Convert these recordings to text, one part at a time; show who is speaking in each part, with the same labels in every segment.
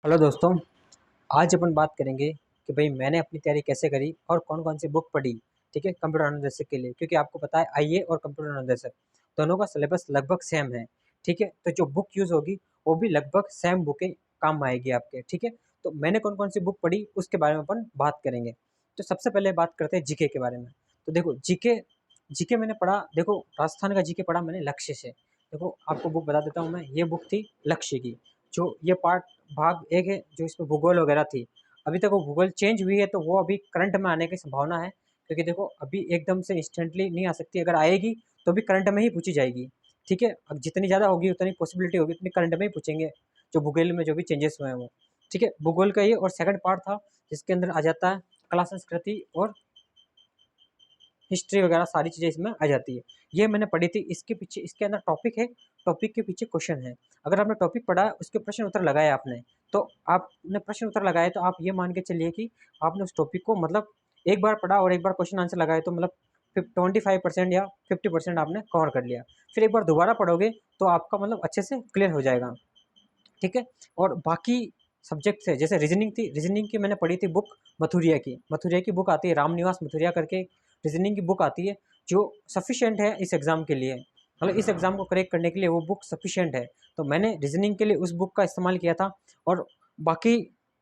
Speaker 1: Hello दोस्तों। आज अपन बात करेंगे कि भाई मैंने अपनी तैयारी कैसे करी और कौन कौन सी बुक पढ़ी। ठीक है, कंप्यूटर अनुदेशक के लिए, क्योंकि आपको पता है आईए और कंप्यूटर अनुदेशक दोनों का सिलेबस लगभग सेम है। ठीक है, तो जो बुक यूज़ होगी वो भी लगभग सेम बुकें काम आएगी आपके। ठीक है, तो मैंने कौन कौन सी बुक पढ़ी उसके बारे में अपन बात करेंगे। तो सबसे पहले बात करते हैं जीके के बारे में। तो देखो जीके जीके मैंने पढ़ा, देखो राजस्थान का जीके पढ़ा मैंने लक्ष्य से। देखो आपको बुक बता देता हूँ मैं, ये बुक थी लक्ष्य की। जो ये पार्ट भाग एक है जो इसमें भूगोल वगैरह थी। अभी तक वो भूगोल चेंज हुई है तो वो अभी करंट में आने की संभावना है, क्योंकि देखो अभी एकदम से इंस्टेंटली नहीं आ सकती, अगर आएगी तो भी करंट में ही पूछी जाएगी। ठीक है, अब जितनी ज़्यादा होगी उतनी पॉसिबिलिटी होगी उतनी करंट में ही पूछेंगे, जो भूगोल में जो भी चेंजेस हुए हैं वो। ठीक है, भूगोल का ये और सेकंड पार्ट था जिसके अंदर आ जाता है कला संस्कृति और हिस्ट्री वगैरह, सारी चीज़ें इसमें आ जाती है। ये मैंने पढ़ी थी, इसके पीछे इसके अंदर टॉपिक है, टॉपिक के पीछे क्वेश्चन है। अगर आपने टॉपिक पढ़ा है उसके प्रश्न उत्तर लगाए आपने, तो आपने प्रश्न उत्तर लगाए तो आप ये मान के चलिए कि आपने उस टॉपिक को मतलब एक बार पढ़ा और एक बार क्वेश्चन आंसर लगाए तो मतलब 25% या 50% आपने कवर कर लिया। फिर एक बार दोबारा पढ़ोगे तो आपका मतलब अच्छे से क्लियर हो जाएगा। ठीक है, और बाकी सब्जेक्ट है जैसे रीजनिंग थी, रीजनिंग की मैंने पढ़ी थी बुक मथुरिया की बुक आती है, रामनिवास मथुरिया करके रीजनिंग की बुक आती है, जो सफिशिएंट है इस एग्ज़ाम के लिए, मतलब इस एग्ज़ाम को करेक्ट करने के लिए वो बुक सफिशिएंट है। तो मैंने रीजनिंग के लिए उस बुक का इस्तेमाल किया था। और बाकी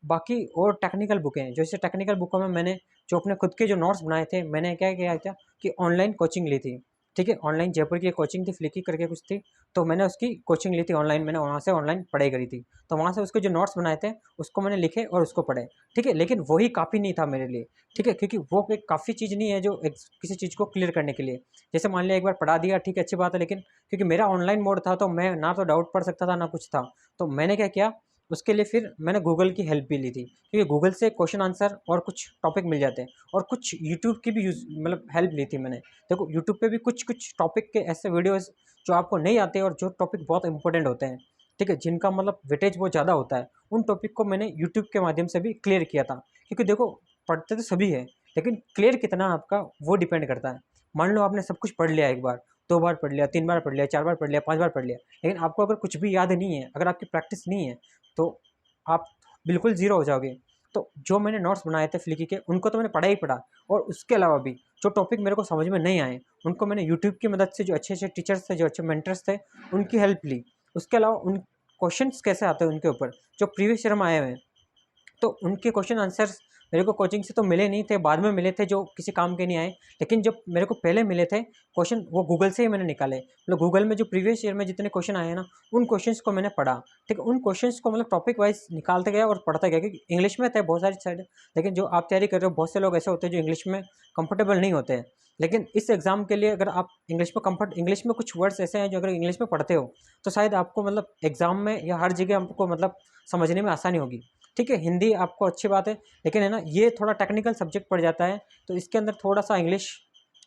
Speaker 1: बाकी और टेक्निकल बुकें हैं, जैसे टेक्निकल बुकों में मैंने जो अपने खुद के जो नोट्स बनाए थे, मैंने क्या किया था कि ऑनलाइन कोचिंग ली थी। ठीक है, ऑनलाइन जयपुर की कोचिंग थी, फ्लिकी करके कुछ थी, तो मैंने उसकी कोचिंग ली थी ऑनलाइन, मैंने वहाँ से ऑनलाइन पढ़ाई करी थी। तो वहाँ से उसके जो नोट्स बनाए थे उसको मैंने लिखे और उसको पढ़े। ठीक है, लेकिन वही काफ़ी नहीं था मेरे लिए। ठीक है, क्योंकि वो एक काफ़ी चीज़ नहीं है जो किसी चीज़ को क्लियर करने के लिए। जैसे मान लिया एक बार पढ़ा दिया, ठीक है अच्छी बात है, लेकिन क्योंकि मेरा ऑनलाइन मोड था तो मैं ना तो डाउट पढ़ सकता था ना कुछ था। तो मैंने क्या किया, उसके लिए फिर मैंने गूगल की हेल्प भी ली थी, क्योंकि गूगल से क्वेश्चन आंसर और कुछ टॉपिक मिल जाते हैं, और कुछ यूट्यूब की भी यूज़ मतलब हेल्प ली थी मैंने। देखो यूट्यूब पे भी कुछ कुछ टॉपिक के ऐसे वीडियोस जो आपको नहीं आते और जो टॉपिक बहुत इंपॉर्टेंट होते हैं, ठीक है, जिनका मतलब वेटेज बहुत ज़्यादा होता है, उन टॉपिक को मैंने यूट्यूब के माध्यम से भी क्लियर किया था। क्योंकि देखो पढ़ते तो सभी है, लेकिन क्लियर कितना आपका वो डिपेंड करता है। मान लो आपने सब कुछ पढ़ लिया, एक बार दो बार पढ़ लिया, तीन बार पढ़ लिया, चार बार पढ़ लिया, पांच बार पढ़ लिया, लेकिन आपको अगर कुछ भी याद नहीं है, अगर आपकी प्रैक्टिस नहीं है, तो आप बिल्कुल ज़ीरो हो जाओगे। तो जो मैंने नोट्स बनाए थे फ्लिकी के, उनको तो मैंने पढ़ा ही पढ़ा, और उसके अलावा भी जो टॉपिक मेरे को समझ में नहीं आए उनको मैंने यूट्यूब की मदद से, जो अच्छे अच्छे टीचर्स थे, जो अच्छे मेंटर्स थे, उनकी हेल्प ली। उसके अलावा उन क्वेश्चंस कैसे आते हैं उनके ऊपर, जो प्रीवियस ईयर में आए हुए हैं, तो उनके क्वेश्चन आंसर्स मेरे को कोचिंग से तो मिले नहीं थे, बाद में मिले थे जो किसी काम के नहीं आए। लेकिन जब मेरे को पहले मिले थे क्वेश्चन, वो गूगल से ही मैंने निकाले, मतलब गूगल में जो प्रीवियस ईयर में जितने क्वेश्चन आए हैं ना, उन क्वेश्चंस को मैंने पढ़ा। ठीक है, उन क्वेश्चंस को मतलब टॉपिक वाइज निकालते गया और पढ़ता गया, क्योंकि इंग्लिश में थे बहुत सारी साइड। लेकिन जो आप तैयारी कर रहे हो, बहुत से लोग ऐसे होते हैं जो इंग्लिश में कंफर्टेबल नहीं होते हैं। लेकिन इस एग्ज़ाम के लिए अगर आप इंग्लिश में कुछ वर्ड्स ऐसे हैं जो अगर इंग्लिश में पढ़ते हो तो शायद आपको मतलब एग्ज़ाम में या हर जगह आपको मतलब समझने में आसानी होगी। ठीक है, हिंदी आपको अच्छी बात है, लेकिन है ना ये थोड़ा टेक्निकल सब्जेक्ट पड़ जाता है, तो इसके अंदर थोड़ा सा इंग्लिश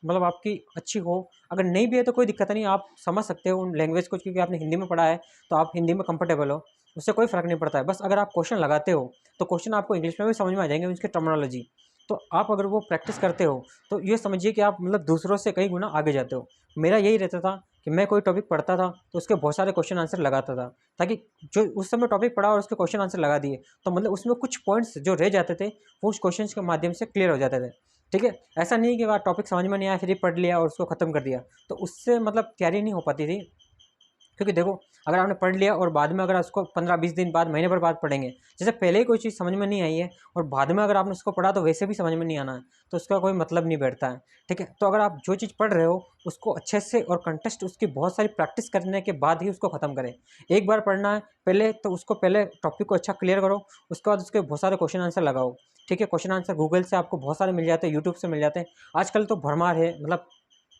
Speaker 1: मतलब आपकी अच्छी हो। अगर नहीं भी है तो कोई दिक्कत नहीं, आप समझ सकते हो उन लैंग्वेज को, क्योंकि आपने हिंदी में पढ़ा है तो आप हिंदी में कंफर्टेबल हो, उससे कोई फ़र्क नहीं पड़ता है। बस अगर आप क्वेश्चन लगाते हो तो क्वेश्चन आपको इंग्लिश में भी समझ में आ जाएंगे, उसकी टर्मिनोलॉजी। तो आप अगर वो प्रैक्टिस करते हो तो ये समझिए कि आप मतलब दूसरों से कई गुना आगे जाते हो। मेरा यही रहता था कि मैं कोई टॉपिक पढ़ता था तो उसके बहुत सारे क्वेश्चन आंसर लगाता था, ताकि जो उस समय टॉपिक पढ़ा और उसके क्वेश्चन आंसर लगा दिए, तो मतलब उसमें कुछ पॉइंट्स जो रह जाते थे वो उस क्वेश्चन के माध्यम से क्लियर हो जाते थे। ठीक है, ऐसा नहीं कि वह टॉपिक समझ में नहीं आया फिर ही पढ़ लिया और उसको ख़त्म कर दिया, तो उससे मतलब तैयारी नहीं हो पाती थी। क्योंकि देखो अगर आपने पढ़ लिया और बाद में अगर उसको 15-20 दिन बाद, महीने भर बाद पढ़ेंगे, जैसे पहले ही कोई चीज़ समझ में नहीं आई है और बाद में अगर आपने उसको पढ़ा तो वैसे भी समझ में नहीं आना है, तो उसका कोई मतलब नहीं बैठता है। ठीक है, तो अगर आप जो चीज़ पढ़ रहे हो उसको अच्छे से और कंटेस्ट उसकी बहुत सारी प्रैक्टिस करने के बाद ही उसको ख़त्म करें। एक बार पढ़ना है पहले तो उसको पहले टॉपिक को अच्छा क्लियर करो, उसके बाद उसके बहुत सारे क्वेश्चन आंसर लगाओ। ठीक है, क्वेश्चन आंसर गूगल से आपको बहुत सारे मिल जाते हैं, यूट्यूब से मिल जाते हैं, आजकल तो भरमार है, मतलब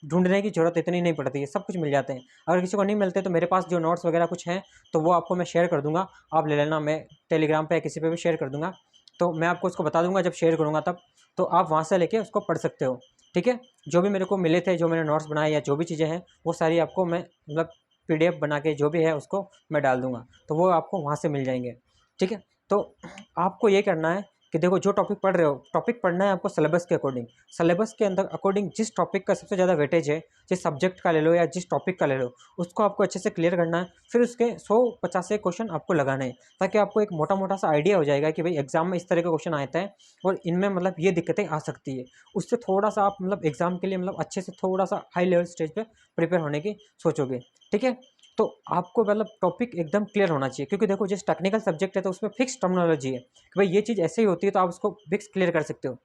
Speaker 1: ढूँढने की ज़रूरत इतनी नहीं पड़ती है, सब कुछ मिल जाते हैं। अगर किसी को नहीं मिलते तो मेरे पास जो नोट्स वगैरह कुछ हैं, तो वो आपको मैं शेयर कर दूँगा, आप ले लेना, मैं टेलीग्राम पे या किसी पे भी शेयर कर दूँगा। तो मैं आपको उसको बता दूँगा जब शेयर करूँगा तब, तो आप वहाँ से लेके उसको पढ़ सकते हो। ठीक है? जो भी मेरे को मिले थे, जो मैंने नोट्स बनाए या जो भी चीज़ें हैं, वो सारी आपको मैं मतलब पीडीएफ बना के जो भी है उसको मैं डाल दूँगा, तो वो आपको वहाँ से मिल जाएँगे। ठीक है? तो आपको ये करना है कि देखो जो टॉपिक पढ़ रहे हो, टॉपिक पढ़ना है आपको सिलेबस के अकॉर्डिंग, सिलेबस के अंदर अकॉर्डिंग जिस टॉपिक का सबसे ज़्यादा वेटेज है, जिस सब्जेक्ट का ले लो या जिस टॉपिक का ले लो, उसको आपको अच्छे से क्लियर करना है। फिर उसके 150 क्वेश्चन आपको लगाने हैं, ताकि आपको एक मोटा मोटा सा आइडिया हो जाएगा कि भाई एग्जाम में इस तरह का क्वेश्चन आता है और इनमें मतलब ये दिक्कतें आ सकती है। उससे थोड़ा सा आप मतलब एग्जाम के लिए मतलब अच्छे से थोड़ा सा हाई लेवल स्टेज पे प्रिपेयर होने की सोचोगे। ठीक है, तो आपको मतलब टॉपिक एकदम क्लियर होना चाहिए, क्योंकि देखो जिस टेक्निकल सब्जेक्ट है तो उसमें फिक्स टर्मिनोलॉजी है कि भाई ये चीज़ ऐसे ही होती है, तो आप उसको फिक्स क्लियर कर सकते हो।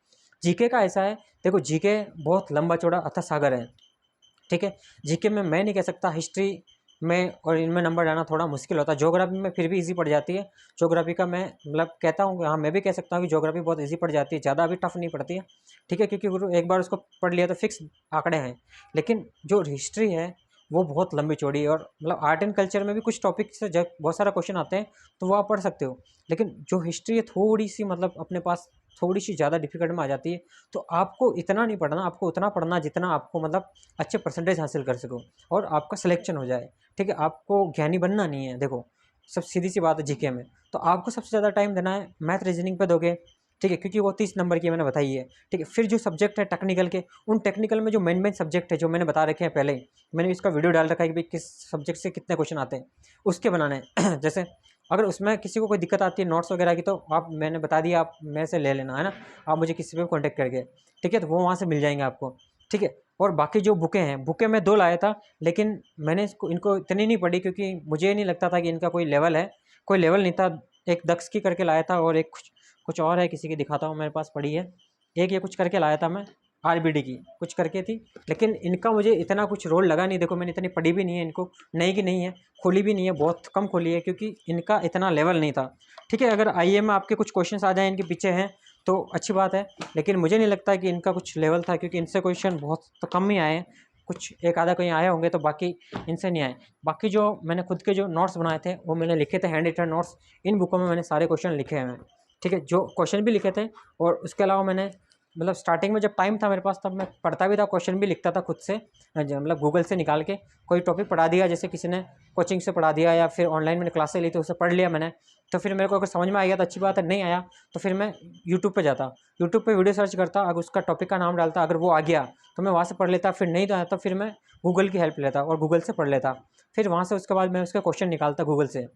Speaker 1: जीके का ऐसा है, देखो जीके बहुत लंबा चौड़ा अथाह सागर है। ठीक है, जीके में मैं नहीं कह सकता, हिस्ट्री में और इनमें नंबर लाना थोड़ा मुश्किल होता है। ज्योग्राफी में फिर भी इजी पड़ जाती है। ज्योग्राफी का मैं मतलब कहता हूँ, हाँ मैं भी कह सकता हूँ कि ज्योग्राफी बहुत इजी पड़ जाती है, ज़्यादा भी टफ नहीं पड़ती है। ठीक है, क्योंकि एक बार उसको पढ़ लिया तो फिक्स आंकड़े हैं। लेकिन जो हिस्ट्री है वो बहुत लंबी चौड़ी है, और मतलब आर्ट एंड कल्चर में भी कुछ टॉपिक से जब बहुत सारा क्वेश्चन आते हैं तो वो आप पढ़ सकते हो। लेकिन जो हिस्ट्री है थोड़ी सी मतलब अपने पास थोड़ी सी ज़्यादा डिफिकल्ट में आ जाती है। तो आपको इतना नहीं पढ़ना, आपको उतना पढ़ना जितना आपको मतलब अच्छे परसेंटेज हासिल कर सको और आपका सिलेक्शन हो जाए। ठीक है, आपको ज्ञानी बनना नहीं है। देखो सब सीधी सी बात है जीके में, तो आपको सबसे ज़्यादा टाइम देना है मैथ रीजनिंग पे दोगे। ठीक है, क्योंकि वो 30 नंबर की मैंने बताई है। ठीक है, फिर जो सब्जेक्ट है टेक्निकल के, उन टेक्निकल में जो मेन मेन सब्जेक्ट है जो मैंने बता रखे हैं पहले ही, मैंने इसका वीडियो डाल रखा है कि भाई किस सब्जेक्ट से कितने क्वेश्चन आते हैं, उसके बनाने हैं। जैसे अगर उसमें किसी को कोई दिक्कत आती है नोट्स वगैरह की, तो आप मैंने बता दिया, आप मेरे से ले लेना है ना, आप मुझे किसी पे कॉन्टैक्ट करके। ठीक है, तो वो वहाँ से मिल जाएंगे आपको। ठीक है, और बाकी जो बुकें हैं, बुकें मैं 2 लाया था, लेकिन मैंने इनको इतनी नहीं पढ़ी, क्योंकि मुझे नहीं लगता था कि इनका कोई लेवल है। कोई लेवल नहीं था। एक दक्ष की करके लाया था, और एक कुछ कुछ और है, किसी की दिखाता हूँ, मेरे पास पड़ी है। एक ये कुछ करके लाया था मैं, आरबीडी की कुछ करके थी। लेकिन इनका मुझे इतना कुछ रोल लगा नहीं। देखो मैंने इतनी पढ़ी भी नहीं है इनको, नई की नहीं है, खोली भी नहीं है, बहुत कम खोली है, क्योंकि इनका इतना लेवल नहीं था। ठीक है, अगर आईए में आपके कुछ क्वेश्चंस आ जाएँ इनके पीछे हैं तो अच्छी बात है, लेकिन मुझे नहीं लगता कि इनका कुछ लेवल था, क्योंकि इनसे क्वेश्चन बहुत तो कम ही आए हैं। कुछ एक आधा कहीं आए होंगे, तो बाकी इनसे नहीं आए। बाकी जो मैंने खुद के जो नोट्स बनाए थे वो मैंने लिखे थे, हैंड रिटन नोट्स। इन बुकों में मैंने सारे क्वेश्चन लिखे हैं। ठीक है, जो क्वेश्चन भी लिखे थे, और उसके अलावा मैंने मतलब स्टार्टिंग में जब टाइम था मेरे पास, तब मैं पढ़ता भी था, क्वेश्चन भी लिखता था खुद से, मतलब गूगल से निकाल के। कोई टॉपिक पढ़ा दिया, जैसे किसी ने कोचिंग से पढ़ा दिया, या फिर ऑनलाइन मैंने क्लासेस ली तो उसे पढ़ लिया मैंने। तो फिर मेरे को अगर समझ में आ गया तो अच्छी बात है, नहीं आया तो फिर मैं यूट्यूब पे जाता, यूट्यूब पे वीडियो सर्च करता, अगर उसका टॉपिक का नाम डालता, अगर वो आ गया तो मैं वहाँ से पढ़ लेता, फिर नहीं तो आया तो फिर मैं गूगल की हेल्प लेता और गूगल से पढ़ लेता। फिर वहाँ से उसके बाद मैं उसके क्वेश्चन निकालता गूगल से।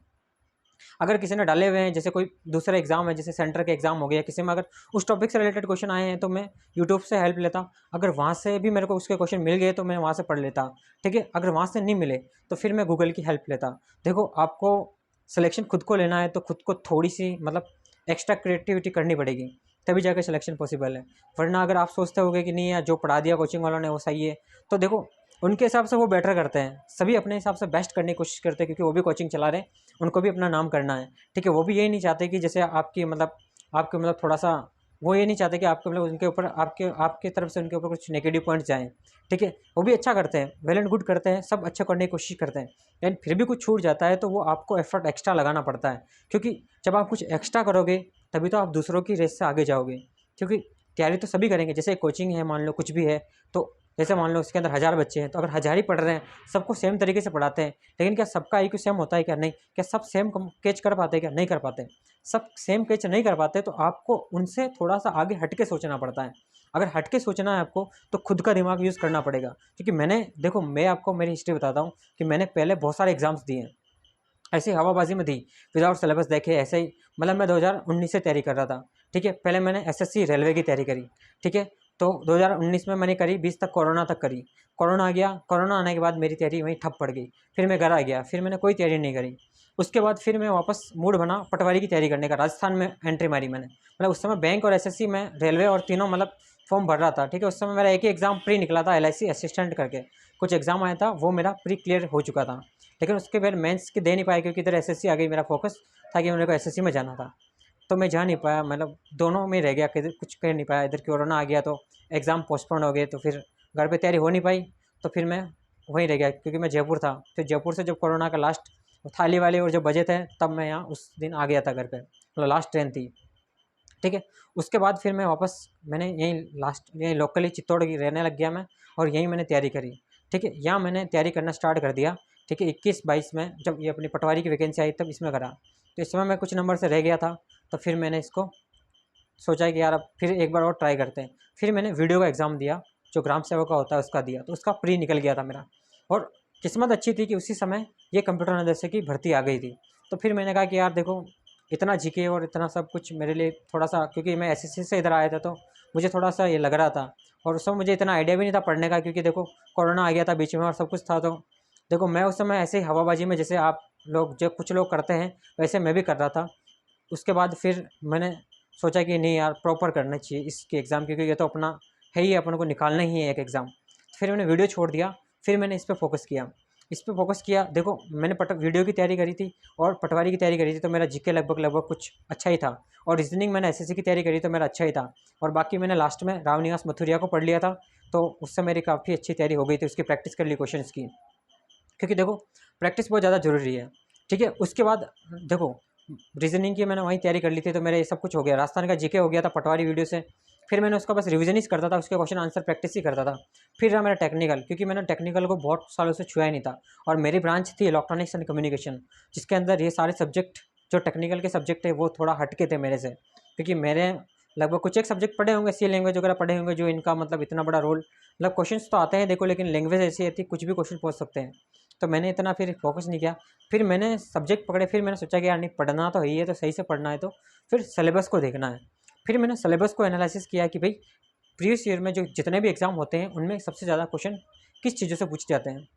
Speaker 1: अगर किसी ने डाले हुए हैं, जैसे कोई दूसरा एग्जाम है, जैसे सेंटर के एग्जाम हो गया किसी में, अगर उस टॉपिक से रिलेटेड क्वेश्चन आए हैं तो मैं यूट्यूब से हेल्प लेता। अगर वहाँ से भी मेरे को उसके क्वेश्चन मिल गए तो मैं वहाँ से पढ़ लेता। ठीक है, अगर वहाँ से नहीं मिले तो फिर मैं गूगल की हेल्प लेता। देखो आपको सिलेक्शन खुद को लेना है, तो खुद को थोड़ी सी मतलब एक्स्ट्रा क्रिएटिविटी करनी पड़ेगी, तभी जाकर सिलेक्शन पॉसिबल है। वरना अगर आप सोचते होगे कि नहीं यार जो पढ़ा दिया कोचिंग वालों ने वो सही है, तो देखो उनके हिसाब से वो बेटर करते हैं, सभी अपने हिसाब से बेस्ट करने की कोशिश करते हैं, क्योंकि वो भी कोचिंग चला रहे हैं, उनको भी अपना नाम करना है। ठीक है, वो भी यही नहीं चाहते कि जैसे आपके मतलब थोड़ा सा, वो ये नहीं चाहते कि आपके मतलब उनके ऊपर आपके आपके तरफ से उनके ऊपर कुछ नेगेटिव पॉइंट्स जाएँ। ठीक है, वो भी अच्छा करते हैं, वेल एंड गुड करते हैं, सब अच्छा करने की कोशिश करते हैं। लेकिन फिर भी कुछ छूट जाता है तो वो आपको एफर्ट एक्स्ट्रा लगाना पड़ता है, क्योंकि जब आप कुछ एक्स्ट्रा करोगे तभी तो आप दूसरों की रेस से आगे जाओगे। क्योंकि तैयारी तो सभी करेंगे, जैसे कोचिंग है मान लो, कुछ भी है, तो जैसे मान लो उसके अंदर 1000 बच्चे हैं, तो अगर 1000 ही पढ़ रहे हैं, सबको सेम तरीके से पढ़ाते हैं, लेकिन क्या सबका आईक्यू सेम होता है क्या? नहीं। क्या सब सेम कैच कर पाते हैं क्या? नहीं कर पाते। सब सेम कैच नहीं कर पाते, तो आपको उनसे थोड़ा सा आगे हट के सोचना पड़ता है। अगर हट के सोचना है आपको, तो खुद का दिमाग यूज़ करना पड़ेगा। क्योंकि मैंने देखो, मैं आपको मेरी हिस्ट्री बताता हूँ कि मैंने पहले बहुत सारे एग्जाम्स दिए हैं, ऐसे ही हवाबाजी में दी, विदाउट सिलेबस देखे, ऐसे ही मतलब मैं 2019 से तैयारी कर रहा था। ठीक है, पहले मैंने एसएससी रेलवे की तैयारी करी। ठीक है, तो 2019 में मैंने करी, 20 तक कोरोना तक करी। कोरोना आ गया, कोरोना आने के बाद मेरी तैयारी वहीं ठप पड़ गई। फिर मैं घर आ गया, फिर मैंने कोई तैयारी नहीं करी। उसके बाद फिर मैं वापस मूड बना पटवारी की तैयारी करने का, राजस्थान में एंट्री मारी मैंने। मतलब उस समय बैंक और एसएससी में, रेलवे और तीनों मतलब फॉर्म भर रहा था। ठीक है, उस समय मेरा एक ही एग्जाम प्री निकला था, एलआईसी असिस्टेंट करके कुछ एग्जाम आया था, वो मेरा प्री क्लियर हो चुका था। लेकिन उसके फिर मेंस की दे नहीं पाया, क्योंकि इधर एसएससी आ गई, मेरा फोकस था कि मेरे को एसएससी में जाना था, तो मैं जा नहीं पाया, मतलब दोनों में रह गया, किधर कुछ कर नहीं पाया। इधर कोरोना आ गया तो एग्ज़ाम पोस्टपोन हो गए, तो फिर घर पे तैयारी हो नहीं पाई, तो फिर मैं वहीं रह गया, क्योंकि मैं जयपुर था। फिर जयपुर से जब कोरोना का लास्ट थाली वाले और जब बजे थे, तब मैं यहाँ उस दिन आ गया था घर पे, मतलब लास्ट ट्रेन थी। ठीक है, उसके बाद फिर मैं वापस, मैंने यहीं लोकली चित्तौड़ की रहने लग गया मैं, और यहीं मैंने तैयारी करी। ठीक है, यहाँ मैंने तैयारी करना स्टार्ट कर दिया। ठीक है, 21-22 में जब ये अपनी पटवारी की वैकेंसी आई, तब इसमें करा। तो इस समय मैं कुछ नंबर से रह गया था, तो फिर मैंने इसको सोचा कि यार अब फिर एक बार और ट्राई करते हैं। फिर मैंने वीडियो का एग्ज़ाम दिया, जो ग्राम सेवक का होता है उसका दिया, तो उसका प्री निकल गया था मेरा। और किस्मत अच्छी थी कि उसी समय ये कंप्यूटर निदेशक की भर्ती आ गई थी। तो फिर मैंने कहा कि यार देखो, इतना जीके और इतना सब कुछ मेरे लिए थोड़ा-सा, क्योंकि मैं एसएससी से इधर आया था तो मुझे थोड़ा-सा ये लग रहा था। और उस समय मुझे इतना आइडिया भी नहीं था पढ़ने का, क्योंकि देखो कोरोना आ गया था बीच में और सब कुछ था। तो देखो मैं उस समय ऐसे ही हवाबाजी में, जैसे आप लोग, जो कुछ लोग करते हैं, वैसे मैं भी कर रहा था। उसके बाद फिर मैंने सोचा कि नहीं यार, प्रॉपर करना चाहिए इसके एग्ज़ाम, क्योंकि ये तो अपना है ही, अपन को निकालना ही है एक एग्ज़ाम। फिर मैंने वीडियो छोड़ दिया, फिर मैंने इस पे फोकस किया। देखो मैंने वीडियो की तैयारी करी थी और पटवारी की तैयारी करी थी, तो मेरा जीके लगभग लगभग कुछ अच्छा ही था। और रीजनिंग मैंने एसएससी की तैयारी करी तो मेरा अच्छा ही था। और बाकी मैंने लास्ट में रामनिवास मथुरिया को पढ़ लिया था, तो उससे मेरी काफ़ी अच्छी तैयारी हो गई थी, उसकी प्रैक्टिस कर ली क्वेश्चन की। क्योंकि देखो प्रैक्टिस बहुत ज़्यादा ज़रूरी है। ठीक है, उसके बाद देखो रीजनिंग की मैंने वहीं तैयारी कर ली थी, तो मेरा ये सब कुछ हो गया। राजस्थान का जीके हो गया था पटवारी वीडियो से। फिर मैंने उसका बस रिवीजन ही करता था, उसके क्वेश्चन आंसर प्रैक्टिस ही करता था। फिर रहा मेरा टेक्निकल, क्योंकि मैंने टेक्निकल को बहुत सालों से छुआ ही नहीं था। और मेरी ब्रांच थी इलेक्ट्रॉनिक्स एंड कम्युनिकेशन, जिसके अंदर ये सारे सब्जेक्ट, जो टेक्निकल के सब्जेक्ट है, वो थोड़ा हटके थे मेरे से। क्योंकि मेरे लगभग कुछ एक सब्जेक्ट पढ़े होंगे, सी लैंग्वेज वगैरह पढ़े होंगे, जो इनका मतलब इतना बड़ा रोल, मतलब क्वेश्चंस तो आते हैं देखो, लेकिन लैंग्वेज ऐसी आती है, कुछ भी क्वेश्चन पूछ सकते हैं। तो मैंने इतना फिर फोकस नहीं किया। फिर मैंने सब्जेक्ट पकड़े, फिर मैंने सोचा कि यार नहीं, पढ़ना तो है ही है, तो सही से पढ़ना है, तो फिर सिलेबस को देखना है। फिर मैंने सिलेबस को एनालिसिस किया कि भाई प्रीवियस ईयर में जो जितने भी एग्ज़ाम होते हैं, उनमें सबसे ज़्यादा क्वेश्चन किस चीज़ों से पूछे जाते हैं।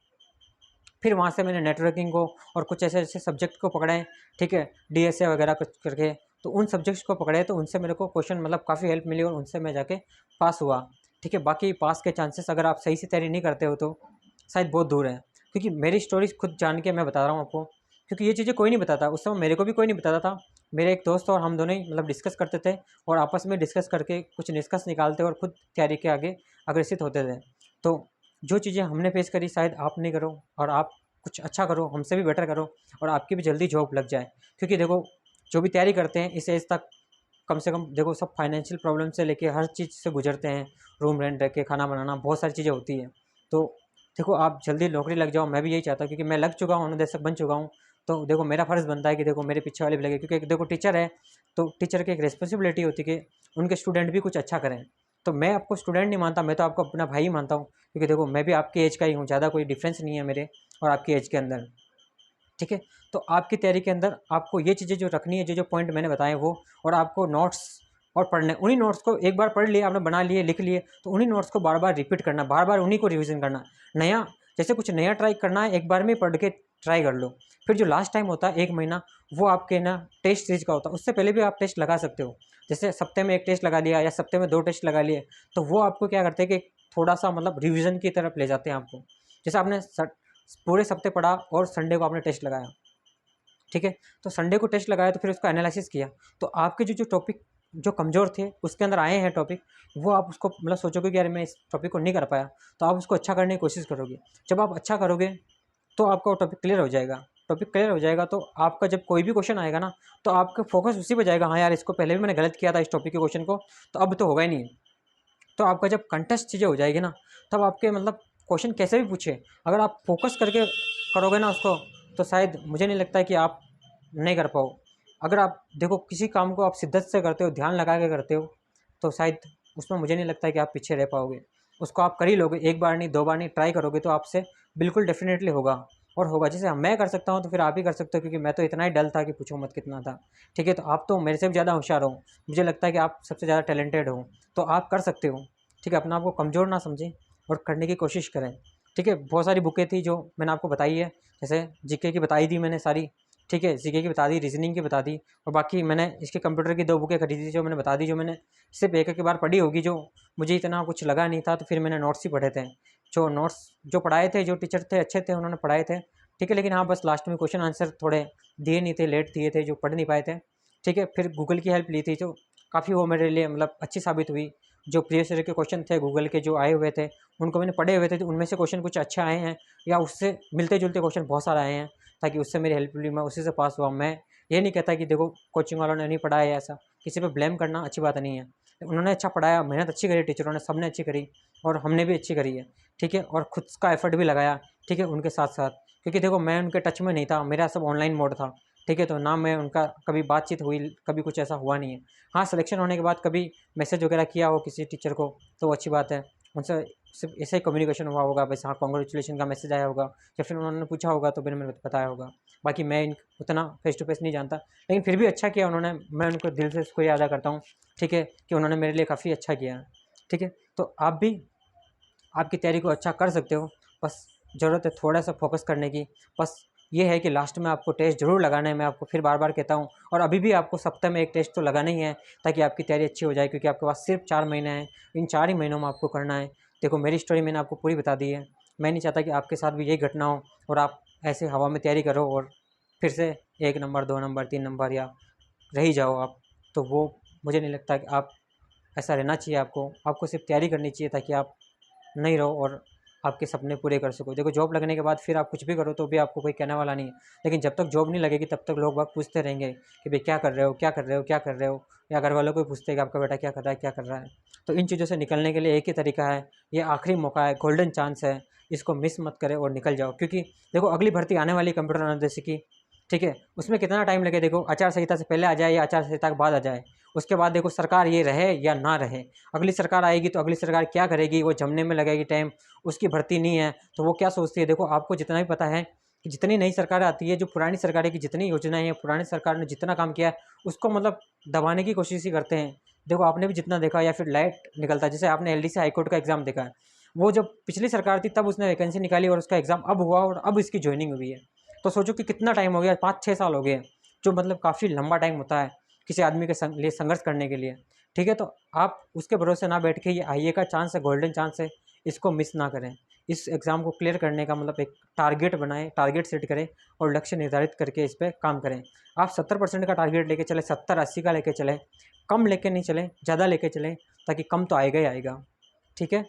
Speaker 1: फिर वहाँ से मैंने नेटवर्किंग को और कुछ ऐसे ऐसे सब्जेक्ट को पकड़े, ठीक है, डीएसए वगैरह कुछ करके, तो उन सब्जेक्ट्स को पकड़े, तो उनसे मेरे को क्वेश्चन मतलब काफ़ी हेल्प मिली और उनसे मैं जाके पास हुआ। ठीक है, बाकी पास के चांसेस, अगर आप सही से तैयारी नहीं करते हो तो शायद बहुत दूर है। क्योंकि मेरी स्टोरी खुद जान के मैं बता रहा हूँ आपको, क्योंकि ये चीज़ें कोई नहीं बताता, उस समय मेरे को भी कोई नहीं बताता था। मेरे एक दोस्त और हम दोनों ही मतलब डिस्कस करते थे, और आपस में डिस्कस करके कुछ निष्कर्ष निकालते और खुद तैयारी के आगे अग्रसित होते थे। तो जो चीज़ें हमने फेस करी, शायद आप नहीं करो, और आप कुछ अच्छा करो, हमसे भी बेटर करो, और आपकी भी जल्दी जॉब लग जाए। क्योंकि देखो जो भी तैयारी करते हैं इस एज तक, कम से कम देखो सब फाइनेंशियल प्रॉब्लम से लेके हर चीज़ से गुजरते हैं। रूम रेंट रह के, खाना बनाना, बहुत सारी चीज़ें होती हैं। तो देखो आप जल्दी नौकरी लग जाओ, मैं भी यही चाहता हूँ, क्योंकि मैं लग चुका हूँ, अनुदेशक बन चुका हूँ। तो देखो मेरा फ़र्ज़ बनता है कि देखो मेरे पीछे वाले भी लगे, क्योंकि देखो टीचर है, तो टीचर की एक रिस्पॉन्सिबिलिटी होती है कि उनके स्टूडेंट भी कुछ अच्छा करें। तो मैं आपको स्टूडेंट नहीं मानता, मैं तो आपको अपना भाई मानता हूँ, क्योंकि देखो मैं भी आपकी एज का ही हूँ, ज़्यादा कोई डिफरेंस नहीं है मेरे और आपकी एज के अंदर। ठीक है, तो आपकी तैयारी के अंदर आपको ये चीज़ें जो रखनी है, जो पॉइंट मैंने बताए वो, और आपको नोट्स और पढ़ने, उन्हीं नोट्स को एक बार पढ़ लिए आपने, बना लिए, लिख लिए, तो उन्हीं नोट्स को बार बार रिपीट करना, बार बार उन्हीं को रिवीजन करना। नया, जैसे कुछ नया ट्राई करना है, एक बार में पढ़ के ट्राई कर लो। फिर जो लास्ट टाइम होता है 1 महीना, वो आपके ना टेस्ट सीरीज का होता है, उससे पहले भी आप टेस्ट लगा सकते हो। जैसे सप्ते में 1 टेस्ट लगा लिया, या सप्ते में 2 टेस्ट लगा लिए, तो वो आपको क्या करते हैं कि थोड़ा सा मतलब रिविजन की तरफ ले जाते हैं आपको। जैसे आपने पूरे सप्ते पढ़ा और संडे को आपने टेस्ट लगाया, ठीक है, तो संडे को टेस्ट लगाया, तो फिर उसका एनालिसिस किया, तो आपके जो जो टॉपिक जो कमज़ोर थे उसके अंदर आए हैं टॉपिक, वो आप उसको मतलब सोचोगे कि यार मैं इस टॉपिक को नहीं कर पाया, तो आप उसको अच्छा करने की कोशिश करोगे। जब आप अच्छा करोगे तो आपका वो टॉपिक क्लियर हो जाएगा। टॉपिक क्लियर हो जाएगा तो आपका जब कोई भी क्वेश्चन आएगा ना, तो आपका फोकस उसी पे जाएगा, हाँ यार इसको पहले भी मैंने गलत किया था इस टॉपिक के क्वेश्चन को, तो अब तो होगा ही नहीं। तो आपका जब कंटेस्ट चीज़ें हो जाएगी ना, तब आपके मतलब क्वेश्चन कैसे भी पूछे, अगर आप फोकस करके करोगे ना उसको, तो शायद मुझे नहीं लगता है कि आप नहीं कर पाओ। अगर आप देखो किसी काम को आप शिद्दत से करते हो, ध्यान लगा के करते हो, तो शायद उसमें मुझे नहीं लगता है कि आप पीछे रह पाओगे। उसको आप कर ही लोगे, एक बार नहीं, 2 बार नहीं, ट्राई करोगे तो आपसे बिल्कुल डेफ़िनेटली होगा। और होगा, जैसे मैं कर सकता हूँ तो फिर आप भी कर सकते हो, क्योंकि मैं तो इतना ही डल था कि पूछो मत कितना था। ठीक है, तो आप तो मेरे से भी ज़्यादा होशियार हो, मुझे लगता है कि आप सबसे ज़्यादा टैलेंटेड हो, तो आप कर सकते हो। ठीक है, अपने आप को कमज़ोर ना समझें और करने की कोशिश करें। ठीक है, बहुत सारी बुकें थी जो मैंने आपको बताई है, जैसे जीके की बताई दी मैंने सारी, ठीक है, जीके की बता दी, रीजनिंग की बता दी, और बाकी मैंने इसके कंप्यूटर की 2 बुकें खरीदी थी, जो मैंने बता दी, जो मैंने सिर्फ एक एक बार पढ़ी होगी, जो मुझे इतना कुछ लगा नहीं था, तो फिर मैंने नोट्स ही पढ़े थे। जो नोट्स जो पढ़ाए थे, जो टीचर थे अच्छे थे, उन्होंने पढ़ाए थे। ठीक है, लेकिन हाँ बस लास्ट में क्वेश्चन आंसर थोड़े दिए नहीं थे, लेट दिए थे, जो पढ़ नहीं पाए थे। ठीक है, फिर गूगल की हेल्प ली थी, जो काफ़ी वो मेरे लिए मतलब अच्छी साबित हुई। जो प्रीवियस ईयर के क्वेश्चन थे गूगल के जो आए हुए थे, उनको मैंने पढ़े हुए थे, तो उनमें से क्वेश्चन कुछ अच्छे आए हैं, या उससे मिलते जुलते क्वेश्चन बहुत सारे आए हैं, ताकि उससे मेरी हेल्प ली, मैं उसी से पास हुआ। मैं ये नहीं कहता कि देखो कोचिंग वालों ने नहीं पढ़ाया या ऐसा, किसी पे ब्लेम करना अच्छी बात नहीं है। उन्होंने अच्छा पढ़ाया, मेहनत अच्छी करी, टीचरों ने सबने अच्छी करी, और हमने भी अच्छी करी है। ठीक है, और खुद का एफर्ट भी लगाया, ठीक है, उनके साथ साथ, क्योंकि देखो मैं उनके टच में नहीं था, मेरा सब ऑनलाइन मोड था। ठीक है, तो ना मैं उनका कभी बातचीत हुई, कभी कुछ ऐसा हुआ नहीं है। हाँ, सिलेक्शन होने के बाद कभी मैसेज वगैरह किया हो किसी टीचर को तो अच्छी बात है। उनसे सिर्फ ऐसे ही कम्युनिकेशन हुआ होगा, बस हाँ कांग्रेचुलेशन का मैसेज आया होगा या फिर उन्होंने पूछा होगा तो फिर मैंने बताया होगा। बाकी मैं उतना फेस टू फेस नहीं जानता, लेकिन फिर भी अच्छा किया उन्होंने, मैं उनको दिल से शुक्रिया अदा करता हूँ, ठीक है, कि उन्होंने मेरे लिए काफ़ी अच्छा किया, ठीक है। तो आप भी आपकी तैयारी को अच्छा कर सकते हो, बस ज़रूरत है थोड़ा सा फोकस करने की। बस ये है कि लास्ट में आपको टेस्ट ज़रूर लगाना है, मैं आपको फिर बार बार कहता हूँ, और अभी भी आपको सप्ताह में एक टेस्ट तो लगाना ही है ताकि आपकी तैयारी अच्छी हो जाए, क्योंकि आपके पास सिर्फ 4 महीने हैं, इन 4 ही महीनों में आपको करना है। देखो मेरी स्टोरी मैंने आपको पूरी बता दी है, मैं नहीं चाहता कि आपके साथ भी यही घटना हो और आप ऐसे हवा में तैयारी करो और फिर से 1 नंबर 2 नंबर 3 नंबर या रह ही जाओ आप, तो वो मुझे नहीं लगता कि आप ऐसा रहना चाहिए। आपको सिर्फ तैयारी करनी चाहिए ताकि आप नहीं रहो और आपके सपने पूरे कर सको। देखो जॉब लगने के बाद फिर आप कुछ भी करो तो भी आपको कोई कहने वाला नहीं है, लेकिन जब तक जॉब नहीं लगेगी तब तक लोग बाग पूछते रहेंगे कि भाई क्या कर रहे हो, क्या कर रहे हो, क्या कर रहे हो, या घर वालों को भी पूछते हैं कि आपका बेटा क्या कर रहा है, क्या कर रहा है। तो इन चीज़ों से निकलने के लिए एक ही तरीका है, ये आखिरी मौका है, गोल्डन चांस है, इसको मिस मत करें और निकल जाओ। क्योंकि देखो अगली भर्ती आने वाली कंप्यूटर अनुदेश की, ठीक है, उसमें कितना टाइम लगे, देखो आचार संहिता से पहले आ जाए या आचार संहिता के बाद आ जाए, उसके बाद देखो सरकार ये रहे या ना रहे, अगली सरकार आएगी तो अगली सरकार क्या करेगी, वो जमने में लगेगी टाइम, उसकी भर्ती नहीं है तो वो क्या सोचती है। देखो आपको जितना भी पता है कि जितनी नई सरकार आती है, जो पुरानी सरकार की जितनी योजनाएं हैं, पुरानी सरकार ने जितना काम किया है उसको मतलब दबाने की कोशिश ही करते हैं। देखो आपने भी जितना देखा, या फिर लाइट निकलता है, जैसे आपने एलडीसी हाईकोर्ट का एग्जाम देखा है, वो जब पिछली सरकार थी तब उसने वैकेंसी निकाली और उसका एग्जाम अब हुआ और अब इसकी ज्वाइनिंग हुई है। तो सोचो कि कितना टाइम हो गया, 5-6 साल हो गए, जो मतलब काफ़ी लंबा टाइम होता है किसी आदमी के लिए संघर्ष करने के लिए, ठीक है। तो आप उसके भरोसे ना बैठ के, ये आईए का चांस है, गोल्डन चांस है, इसको मिस ना करें। इस एग्ज़ाम को क्लियर करने का मतलब एक टारगेट बनाएं, टारगेट सेट करें और लक्ष्य निर्धारित करके इस पर काम करें। आप 70% का टारगेट लेके चलें, 70-80 का लेके चलें, कम लेके नहीं चलें, ज़्यादा लेके चलें, ताकि कम तो आएगा ही आएगा, ठीक है।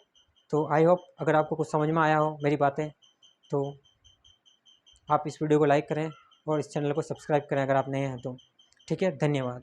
Speaker 1: तो आई होप अगर आपको कुछ समझ में आया हो मेरी बातें, तो आप इस वीडियो को लाइक करें और इस चैनल को सब्सक्राइब करें अगर आप नए हैं तो, ठीक है। धन्यवाद।